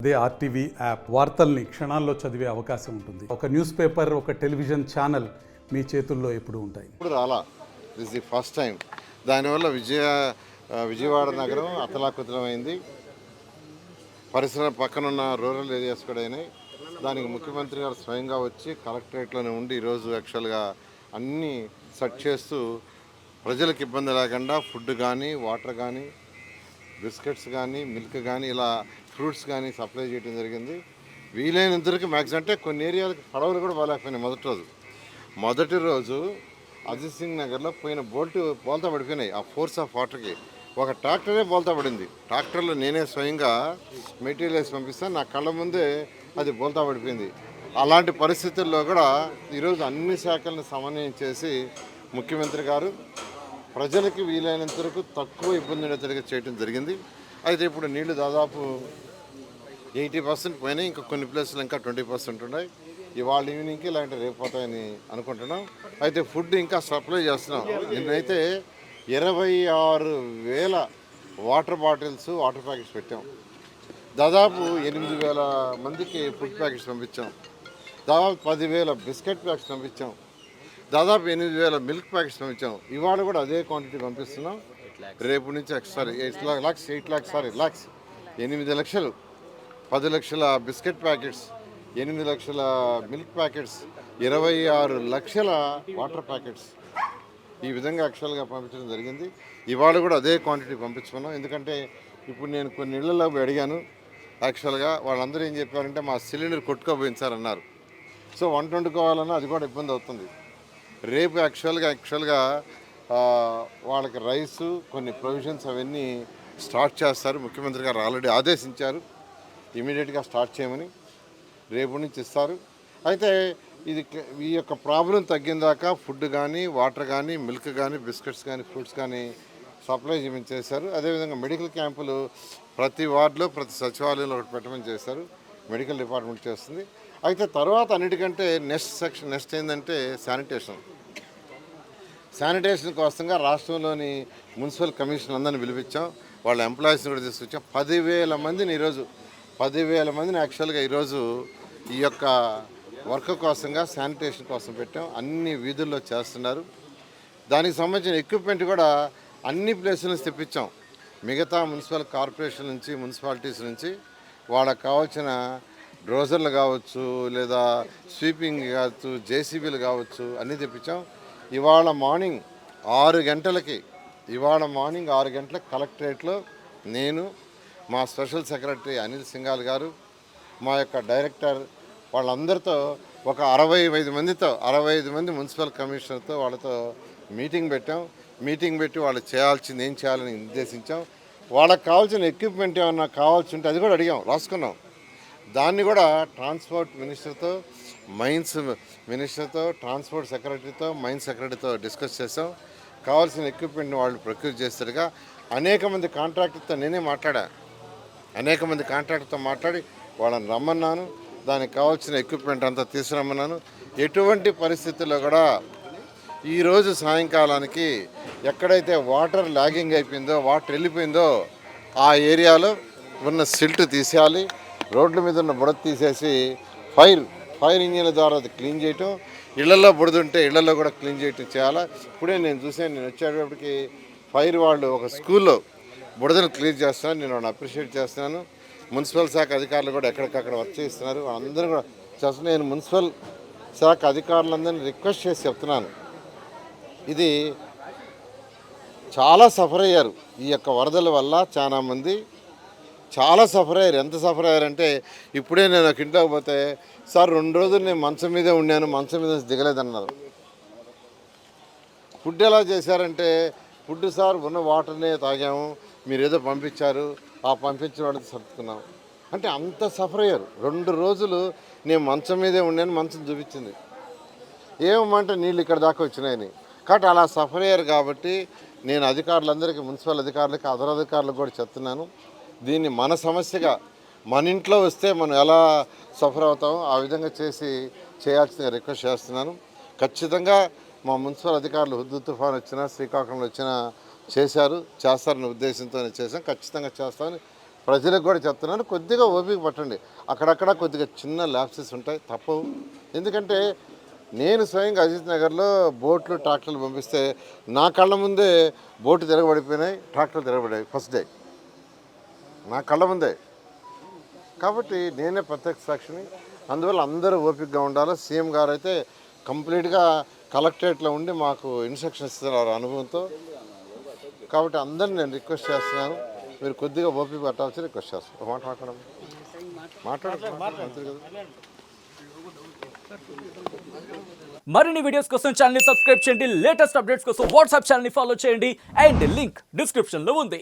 అదే RTV app వార్తల్ని క్షణాల్లో చదివే అవకాశం ఉంటుంది. ఒక న్యూస్ పేపర్, ఒక టెలివిజన్ ఛానల్ మీ చేతుల్లో ఎప్పుడూ ఉంటాయి. ఇప్పుడు రాలా, దిస్ ది ఫస్ట్ టైం. దానివల్ల విజయవాడ నగరం అతలాకుతలమైంది. పరిసర పక్కనున్న రూరల్ ఏరియాస్ కూడా అయినాయి. దానికి ముఖ్యమంత్రి గారు స్వయంగా వచ్చి కలెక్టరేట్లోనే ఉండి ఈరోజు యాక్చువల్గా అన్నీ సెట్ చేస్తూ ప్రజలకు ఇబ్బంది లేకుండా ఫుడ్ కానీ, వాటర్ కానీ, బిస్కెట్స్ కానీ, మిల్క్ కానీ, ఇలా ఫ్రూట్స్ కానీ సప్లై చేయడం జరిగింది. వీలైనంతవరకు మ్యాక్సిమం, అంటే కొన్ని ఏరియాలకు పడవలు కూడా బాగాలేకపోయినాయి. మొదటి రోజు అజిత్ సింగ్ నగర్లో పోయిన బోల్తా పడిపోయినాయి. ఆ ఫోర్స్ ఆఫ్ వాటర్కి ఒక ట్రాక్టరే బోల్తా పడింది. ట్రాక్టర్లో నేనే స్వయంగా మెటీరియల్ వేసి పంపిస్తాను, నా కళ్ళ ముందే అది బోల్తా పడిపోయింది. అలాంటి పరిస్థితుల్లో కూడా ఈరోజు అన్ని శాఖలను సమన్వయం చేసి ముఖ్యమంత్రి గారు ప్రజలకి వీలైనంత వరకు తక్కువ ఇబ్బంది ఉండేటట్టుగా చేయడం జరిగింది. అయితే ఇప్పుడు నీళ్లు దాదాపు 80% పోయినాయి. ఇంకా కొన్ని ప్లేసులు ఇంకా 20% ఉన్నాయి. ఇవాళ ఈవినింగ్కి ఇలాంటి రేపు పోతాయని అనుకుంటున్నాం. అయితే ఫుడ్ ఇంకా సప్లై చేస్తున్నాం. నిన్నైతే 26,000 వాటర్ బాటిల్స్, వాటర్ ప్యాకెట్స్ పెట్టాం. దాదాపు 8,000 మందికి ఫుడ్ ప్యాకెట్స్ పంపించాం. దాదాపు 10,000 బిస్కెట్ ప్యాకెట్స్ పంపించాం. దాదాపు 8,000 మిల్క్ ప్యాకెట్స్ పంపించాం. ఇవాళ కూడా అదే క్వాంటిటీ పంపిస్తున్నాం. రేపు నుంచి 8 lakhs 8 లక్షలు, 10 లక్షల బిస్కెట్ ప్యాకెట్స్, 8 లక్షల మిల్క్ ప్యాకెట్స్, 26 లక్షల వాటర్ ప్యాకెట్స్, ఈ విధంగా యాక్చువల్గా పంపించడం జరిగింది. ఇవాళ కూడా అదే క్వాంటిటీ పంపించుకున్నాం. ఎందుకంటే ఇప్పుడు నేను కొన్ని ఇళ్లలో అడిగాను. యాక్చువల్గా వాళ్ళందరూ ఏం చెప్పారంటే మా సిలిండర్ కొట్టుకోపోయింది సార్ అన్నారు. సో వంట వండుకోవాలన్నా అది కూడా ఇబ్బంది అవుతుంది. రేపు యాక్చువల్గా వాళ్ళకి రైసు, కొన్ని ప్రొవిజన్స్ అవన్నీ స్టార్ట్ చేస్తారు. ముఖ్యమంత్రి గారు ఆల్రెడీ ఆదేశించారు ఇమీడియట్గా స్టార్ట్ చేయమని. రేపు నుంచి ఇస్తారు. అయితే ఈ యొక్క ప్రాబ్లం తగ్గిందాకా ఫుడ్ కానీ, వాటర్ కానీ, మిల్క్ కానీ, బిస్కెట్స్ కానీ, ఫ్రూట్స్ కానీ సప్లై చేయమని చేశారు. అదేవిధంగా మెడికల్ క్యాంపులు ప్రతి వార్డులో, ప్రతి సచివాలయంలో ఒకటి పెట్టమని చేశారు. మెడికల్ డిపార్ట్మెంట్ చేస్తుంది. అయితే తర్వాత అన్నిటికంటే నెక్స్ట్ ఏంటంటే శానిటేషన్ కోసంగా రాష్ట్రంలోని మున్సిపల్ కమిషన్ అందరిని పిలిపించాం. వాళ్ళ ఎంప్లాయీస్ని కూడా తీసుకొచ్చాం. 10,000 మందిని ఈరోజు 10,000 మందిని యాక్చువల్గా ఈరోజు ఈ యొక్క వర్క్ కోసంగా శానిటేషన్ కోసం పెట్టాం. అన్ని వీధుల్లో చేస్తున్నారు. దానికి సంబంధించిన ఎక్విప్మెంట్ కూడా అన్ని ప్లేసుల నుంచి తెప్పించాం. మిగతా మున్సిపల్ కార్పొరేషన్ నుంచి, మున్సిపాలిటీస్ నుంచి వాళ్ళకి కావాల్సిన డ్రోజర్లు కావచ్చు, లేదా స్వీపింగ్ కావచ్చు, జేసీబీలు కావచ్చు, అన్నీ తెప్పించాం. ఇవాళ మార్నింగ్ 6 గంటలకు కలెక్టరేట్లో నేను, మా స్పెషల్ సెక్రటరీ అనిల్ సింఘాల్ గారు, మా యొక్క డైరెక్టర్ వాళ్ళందరితో ఒక 65 మంది మున్సిపల్ కమిషనర్తో వాళ్ళతో మీటింగ్ పెట్టి వాళ్ళు చేయాల్సింది ఏం చేయాలని నిర్దేశించాం. వాళ్ళకి కావాల్సిన ఎక్విప్మెంట్ ఏమన్నా కావాల్సి ఉంటే అది కూడా అడిగాం, రాసుకున్నాం. దాన్ని కూడా ట్రాన్స్పోర్ట్ మినిస్టర్తో, మైన్స్ మినిస్టర్తో, ట్రాన్స్పోర్ట్ సెక్రటరీతో, మైన్స్ సెక్రటరీతో డిస్కస్ చేసాం. కావాల్సిన ఎక్విప్మెంట్ని వాళ్ళు ప్రొక్యూర్ చేస్తారుగా. అనేక మంది కాంట్రాక్టర్తో మాట్లాడి వాళ్ళని రమ్మన్నాను. దానికి కావాల్సిన ఎక్విప్మెంట్ అంతా తీసుకురమ్మన్నాను. ఎటువంటి పరిస్థితుల్లో కూడా ఈరోజు సాయంకాలానికి ఎక్కడైతే వాటర్ లాగింగ్ అయిపోయిందో, వాటర్ వెళ్ళిపోయిందో ఆ ఏరియాలో ఉన్న సిల్ట్ తీసేయాలి. రోడ్ల మీద ఉన్న బుడత తీసేసి ఫైర్ ఇంజిన్ల ద్వారా అది క్లీన్ చేయటం, ఇళ్లలో బుడదుంటే ఇళ్లలో కూడా క్లీన్ చేయటం చేయాలా. ఇప్పుడే నేను వచ్చేటప్పటికి ఫైర్ వాళ్ళు ఒక స్కూల్లో బుడదను క్లీన్ చేస్తున్నారు. నేను వాళ్ళని అప్రిషియేట్ చేస్తున్నాను. మున్సిపల్ శాఖ అధికారులు కూడా ఎక్కడికక్కడ వర్క్ చేస్తున్నారు. అందరూ కూడా చేస్తున్నారు. నేను మున్సిపల్ శాఖ అధికారులందరినీ రిక్వెస్ట్ చేసి చెప్తున్నాను, ఇది చాలా సఫర్ అయ్యారు. ఈ యొక్క వరదల వల్ల చాలామంది చాలా సఫర్ అయ్యారు. ఎంత సఫర్ అయ్యారంటే ఇప్పుడే నేను ఒక ఇంట్లోకి పోతే, సార్ 2 రోజులు నేను మంచం మీదే ఉన్నాను, మంచం మీద దిగలేదన్నారు. ఫుడ్ ఎలా చేశారంటే, ఫుడ్ సార్ ఉన్న వాటర్నే తాగాము, మీరు ఏదో పంపించారు, ఆ పంపించిన వాడికి సర్దుకున్నాం అంటే అంత సఫర్ అయ్యారు. 2 రోజులు నేను మంచం మీదే ఉన్నాను, మంచం చూపించింది. ఏమంటే నీళ్ళు ఇక్కడ దాకా వచ్చినాయని. కాబట్టి అలా సఫర్ అయ్యారు. కాబట్టి నేను అధికారులందరికీ, మున్సిపల్ అధికారులకి, అదర్ అధికారులకు కూడా చెప్తున్నాను, దీన్ని మన సమస్యగా, మన ఇంట్లో వస్తే మనం ఎలా సఫర్ అవుతామో ఆ విధంగా చేయాల్సిన రిక్వెస్ట్ చేస్తున్నాను. ఖచ్చితంగా మా మున్సిపల్ అధికారులు హుద్దు తుఫాన్ వచ్చినా, శ్రీకాకుళంలో వచ్చినా చేస్తారనే ఉద్దేశంతో చేశాం. ఖచ్చితంగా చేస్తామని ప్రజలకు కూడా చెప్తున్నాను, కొద్దిగా ఓపిక పట్టండి. అక్కడక్కడ కొద్దిగా చిన్న ల్యాప్సెస్ ఉంటాయి, తప్పవు. ఎందుకంటే నేను స్వయంగా అజిత్ నగర్లో బోట్లు ట్రాక్టర్లు పంపిస్తే నా కళ్ళ ముందే బోటు తిరగబడిపోయినాయి, ట్రాక్టర్లు తిరగబడాయి ఫస్ట్ డే నా కళ్ళ ముందే. కాబట్టి నేనే ప్రత్యక్ష సాక్షిని. అందువల్ల అందరూ ఓపికగా ఉండాలి. సీఎం గారు అయితే కంప్లీట్గా కలెక్టరేట్లో ఉండి మాకు ఇన్స్ట్రక్షన్స్ ఇస్తున్నారు అనుభవంతో. కాబట్టి అందరిని నేను రిక్వెస్ట్ చేస్తున్నాను, మీరు కొద్దిగా ఓపిక పట్టాల్సి రిక్వెస్ట్ చేస్తున్నాను. ఒక మాట మాట్లాడాలి కదా. మరిన్ని వీడియోస్ కోసం ఛానల్ ని సబ్స్క్రైబ్ చేయండి. లేటెస్ట్ అప్డేట్స్ కోసం వాట్సాప్ ఛానల్ ని ఫాలో చేయండి. అండ్ లింక్ డిస్క్రిప్షన్ లో ఉంది.